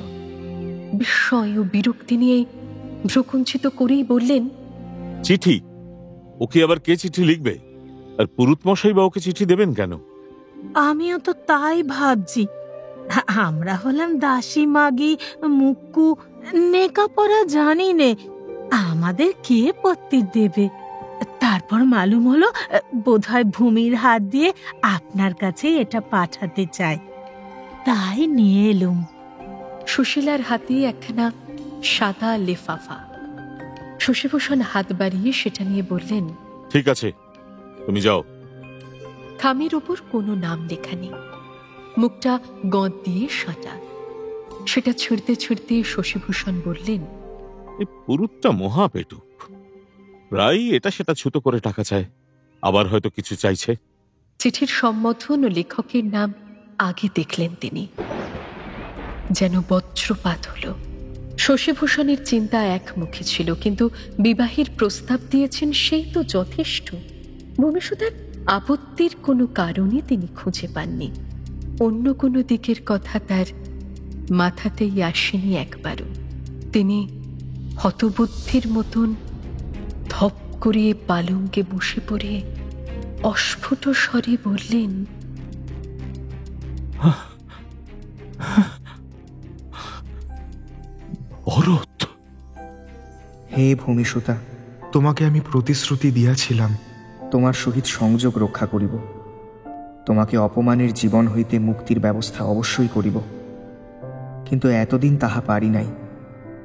বিস্ময় ও বিরক্তি নিয়ে ভ্রুকুঞ্চিত করেই বললেন, চিঠি? ওকে আবার কে চিঠি লিখবে? আর পুরুতমশাই বা ওকে চিঠি দেবেন কেন? আমিও তো তাই ভাবছি। আমরা হলাম দাসী, মাগি, মুক্কু, নেকাপড়া জানি নে, আমাদের কে পত্তির দেবে? তারপর মালুম হলো বোধহয় ভূমির হাত দিয়ে আপনার কাছে এটা পাঠাতে চাই, তাই নিয়ে এলুম। সুশীলার হাতে একখানা সাদা লেফাফা। শশীভূষণ হাত বাড়িয়ে সেটা নিয়ে বললেন, ঠিক আছে, তুমি যাও। খামের ওপর কোনো নাম লেখা নেই, মুখটা গঁদ দিয়ে সাঁটা। সেটা ছিঁড়তে ছিঁড়তে শশীভূষণ বললেন, এই পুরুতটা মহাপেটুক, প্রায় এটা সেটা ছুতো করে টাকা চায়, আবার হয়তো কিছু চাইছে। চিঠির সম্বোধন ও লেখকের নাম আগে দেখলেন তিনি। যেন বজ্রপাত হল। শশীভূষণের চিন্তা একমুখী ছিল, কিন্তু বিবাহের প্রস্তাব দিয়েছেন সেই তো যথেষ্ট। ভবিষ্যতের আপত্তির কোনো কারণই তিনি খুঁজে পাননি। অন্য কোনো দিকের কথা তার মাথাতেই আসেনি একবারও। তিনি হতবুদ্ধির মতন ধপ করে পালঙ্কে বসে পড়ে অস্ফুট স্বরে বললেন, হে ভূমিসুতা, তোমাকে আমি প্রতিশ্রুতি দিয়াছিলাম তোমার সহিত সংযোগ রক্ষা করিব, তোমাকে অপমানের জীবন হইতে মুক্তির ব্যবস্থা অবশ্যই করিব, কিন্তু এতদিন তাহা পারি নাই।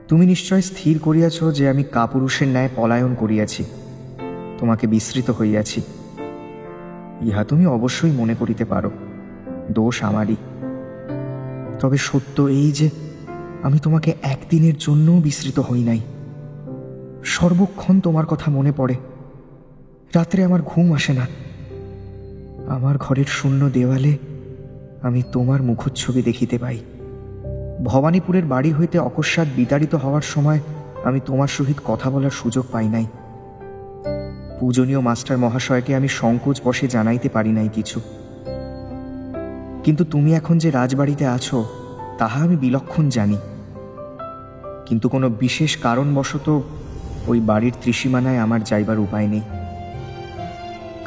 তুমি নিশ্চয় স্থির করিয়াছ যে আমি কাপুরুষের ন্যায় পলায়ন করিয়াছি, তোমাকে বিস্মৃত হইয়াছি। ইহা তুমি অবশ্যই মনে করিতে পারো, দোষ আমারই। তবে সত্য এই যে আমি তোমাকে একদিনের জন্যও বিস্মৃত হই নাই। সর্বক্ষণ তোমার কথা মনে পড়ে, রাত্রে আমার ঘুম আসে না। আমার ঘরের শূন্য দেওয়ালে আমি তোমার মুখচ্ছবি দেখিতে পাই। ভবানীপুরের বাড়ি হইতে অকস্মাৎ বিতাড়িত হওয়ার সময় আমি তোমার সহিত কথা বলার সুযোগ পাই নাই। পূজনীয় মাস্টার মহাশয়কে আমি সংকোচ বশে জানাইতে পারি নাই কিছু। কিন্তু তুমি এখন যে রাজবাড়িতে আছো তাহা আমি বিলক্ষণ জানি। কিন্তু কোনো বিশেষ কারণবশত ওই বাড়ির ত্রিসীমানায় আমার যাইবার উপায় নেই।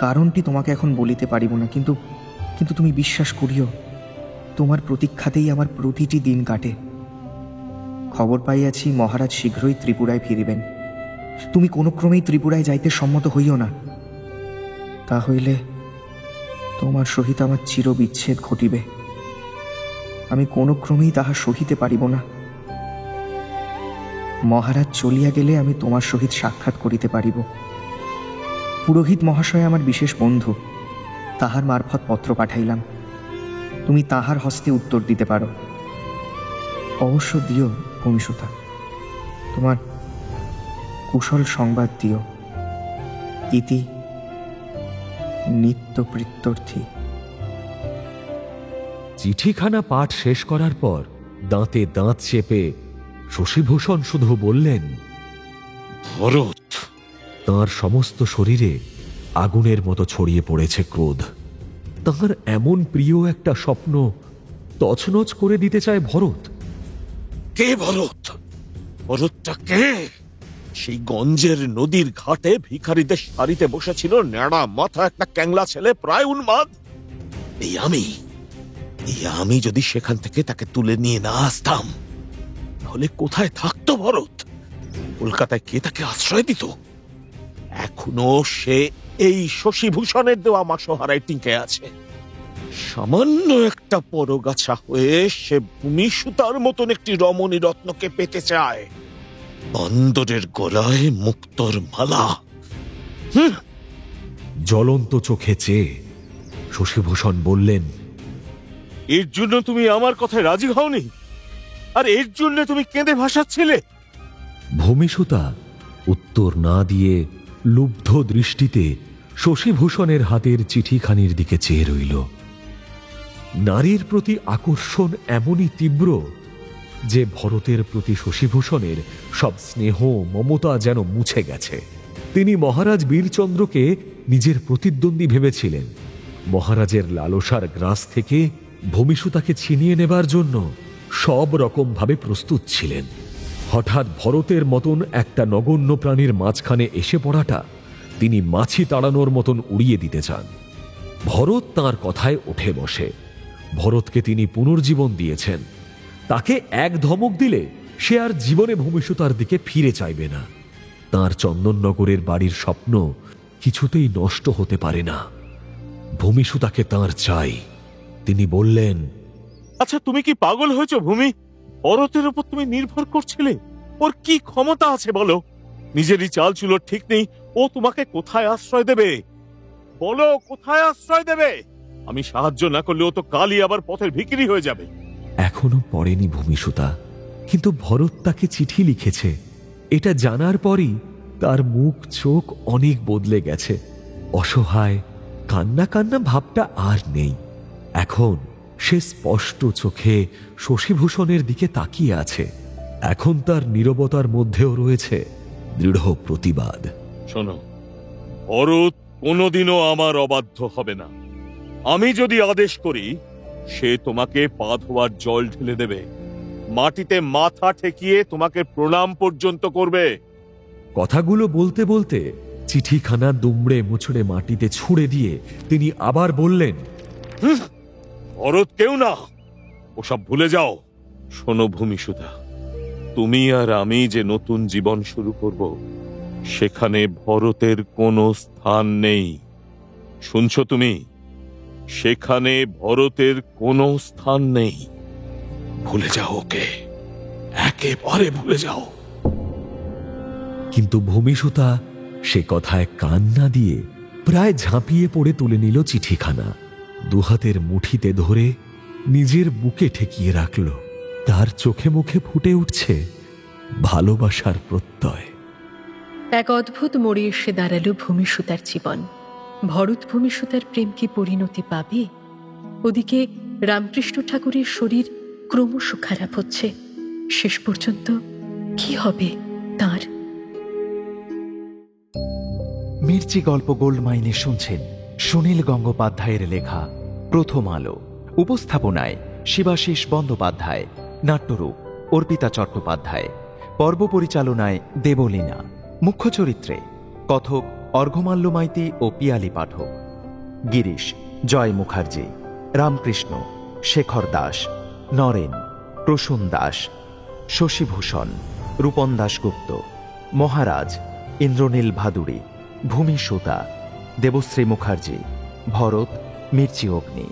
কারণটি তোমাকে এখন বলিতে পারিব না, কিন্তু কিন্তু তুমি বিশ্বাস করিও, তোমার প্রতীক্ষাতেই আমার প্রতিটি দিন কাটে। খবর পাইয়াছি মহারাজ শীঘ্রই ত্রিপুরায় ফিরিবেন। তুমি কোনো ক্রমেই ত্রিপুরায় যাইতে সম্মত হইও না, তা হইলে তোমার সহিত আমার চিরবিচ্ছেদ ঘটিবে। আমি কোনো ক্রমেই তাহা সহিতে পারিব না। মহারাজ চলিয়া গেলে আমি তোমার সহিত সাক্ষাৎ করিতে পারিব। পুরোহিত মহাশয় আমার বিশেষ বন্ধু, তাহার মারফত পত্র পাঠাইলাম, তুমি তাহার হস্তে উত্তর দিতে পারো। অবশ্য দিও ভূমিসুতা, তোমার কুশল সংবাদ দিও। ইতি নিত্য প্রত্যর্থী। চিঠিখানা পাঠ শেষ করার পর দাঁতে দাঁত চেপে শশীভূষণ শুধু বললেন, ভরত। তাঁর সমস্ত শরীরে আগুনের মতো ছড়িয়ে পড়েছে ক্রোধ। তাঁর এমন প্রিয় একটা স্বপ্ন তছনছ করে দিতে চায় ভরত। কে ভরত? ভরতটা কে? সেই গঞ্জের নদীর ঘাটে ভিখারিদের সারিতে বসেছিল ন্যাড়া মাথা একটা ক্যাংলা ছেলে, প্রায় উন্মাদ। এই আমি যদি সেখান থেকে তাকে তুলে নিয়ে না আসতাম, তাহলে কোথায় থাকতো ভরত? কলকাতায় কে তাকে আশ্রয় দিত? এখনো সে এই শশীভূষণের দেওয়া মাসোহারায় টিকে আছে। সামান্য একটা পরগাছা হয়ে সে ভূমিসুতার মতন একটি রমণী রত্নকে পেতে চায়। বন্দরের গলায় মুক্তোর মালা। জ্বলন্ত চোখে চেয়ে শশীভূষণ বললেন, এর জন্য তুমি আমার কথায় রাজি হওনি? আর এর জন্য তুমি কেঁদে ভাসাচ্ছিলে? ভূমিসুতা উত্তর না দিয়ে লুব্ধ দৃষ্টিতে শশীভূষণের হাতের চিঠিখানির দিকে চেয়ে রইল। নারীর প্রতি আকর্ষণ এমনই তীব্র যে ভরতের প্রতি শশীভূষণের সব স্নেহ মমতা যেন মুছে গেছে। তিনি মহারাজ বীরচন্দ্রকে নিজের প্রতিদ্বন্দ্বী ভেবেছিলেন। মহারাজের লালসার গ্রাস থেকে ভূমিসুতাকে ছিনিয়ে নেবার জন্য সব রকমভাবে প্রস্তুত ছিলেন। হঠাৎ ভরতের মতন একটা নগণ্য প্রাণীর মাঝখানে এসে পড়াটা তিনি মাছি তাড়ানোর মতন উড়িয়ে দিতে চান। ভরত তাঁর কথায় উঠে বসে। ভরতকে তিনি পুনর্জীবন দিয়েছেন। তাকে এক ধমক দিলে সে আর জীবনে ভূমিসুতার দিকে ফিরে চাইবে না। তাঁর চন্দননগরের বাড়ির স্বপ্ন কিছুতেই নষ্ট হতে পারে না। ভূমিসুতাকে তাঁর চাই। তিনি বললেন, আচ্ছা, তুমি কি পাগল হয়েছ ভূমি? ভরতের উপর তুমি নির্ভর করছিলে? ওর কি ক্ষমতা আছে বলো? নিজেরই চাল চুলো ঠিক নেই, ও তোমাকে কোথায় আশ্রয় দেবে? বলো, কোথায় আশ্রয় দেবে? আমি সাহায্য না করলে ও তো কালই আবার পথের ভিখিরি হয়ে যাবে। এখনো পড়েনি ভূমিসুতা, কিন্তু ভরত তাকে চিঠি লিখেছে। এটা জানার পরই তার মুখ চোখ অনেক বদলে গেছে। অসহায় কান্না কান্না ভাবটা আর নেই। এখন সে স্পষ্ট চোখে শশীভূষণের দিকে তাকিয়ে আছে। এখন তার নীরবতার মধ্যেও রয়েছে দৃঢ় প্রতিবাদ। শোনো, ভরত কোনোদিনও আমার অবাধ্য হবে না। আমি যদি আদেশ করি, সে তোমাকে পা ধোয়ার জল ঢেলে দেবে, মাটিতে মাথা ঠেকিয়ে তোমাকে প্রণাম পর্যন্ত করবে। কথাগুলো বলতে বলতে চিঠিখানা দুমড়ে মুচড়ে মাটিতে ছুঁড়ে দিয়ে তিনি আবার বললেন, ভরত কেউ না, ওসব ভুলে যাও। শোনো ভূমিসুতা, তুমি আর আমি যে নতুন জীবন শুরু করব, সেখানে ভরতের কোনো স্থান নেই। শুনছো তুমি? সেখানে ভরতের কোনো স্থান নেই। ভুলে যাও ওকে, একেবারে ভুলে যাও। কিন্তু ভূমিসুতা সে কথায় কান না দিয়ে প্রায় ঝাঁপিয়ে পড়ে তুলে নিল চিঠিখানা। দুহাতের মুঠিতে ধরে নিজের বুকে ঠেকিয়ে রাখল। তার চোখে মুখে ফুটে উঠছে ভালোবাসার প্রত্যয়। এক অদ্ভুত মোড়ে এসে দাঁড়ালো ভূমিসুতার জীবন। ভরত ভূমিসুতার প্রেম কি পরিণতি পাবে? ওদিকে রামকৃষ্ণ ঠাকুরের শরীর ক্রমশ খারাপ হচ্ছে। শেষ পর্যন্ত কি হবে তার? মির্চি গল্প গোল্ডমাইনে শুনছেন সুনীল গঙ্গোপাধ্যায়ের লেখা প্রথম আলো। উপস্থাপনায় শিবাশিস বন্দ্যোপাধ্যায়, নাট্যরূপ অর্পিতা চট্টোপাধ্যায়, পর্ব পরিচালনায় দেবলীনা, মুখ্য চরিত্রে কথক অর্ঘ্যমাল্য মাইতি ও পিয়ালি পাঠক, গিরিশ জয় মুখার্জি, রামকৃষ্ণ শেখর দাস, নরেন প্রসূন দাস, শশীভূষণ রূপন দাশগুপ্ত, মহারাজ ইন্দ্রনীল ভাদুড়ী, ভূমিসুতা দেবশ্রী মুখার্জি, ভরত মির্চি অগ্নি।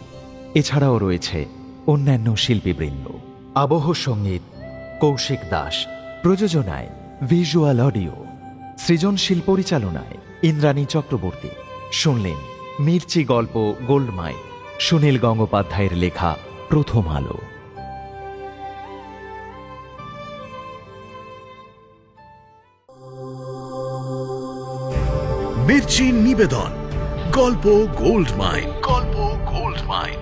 এছাড়াও রয়েছে অন্যান্য শিল্পীবৃন্দ। আবহ সঙ্গীত কৌশিক দাস, প্রযোজনায় ভিজুয়াল অডিও, সৃজনশীল পরিচালনায় ইন্দ্রাণী চক্রবর্তী। শুনলেন মির্চি গল্প গোল্ডমাইন, সুনীল গঙ্গোপাধ্যায়ের লেখা প্রথম আলো। মির্চি নিবেদন গল্প গোল্ড মাইন। গল্প গোল্ড মাইন।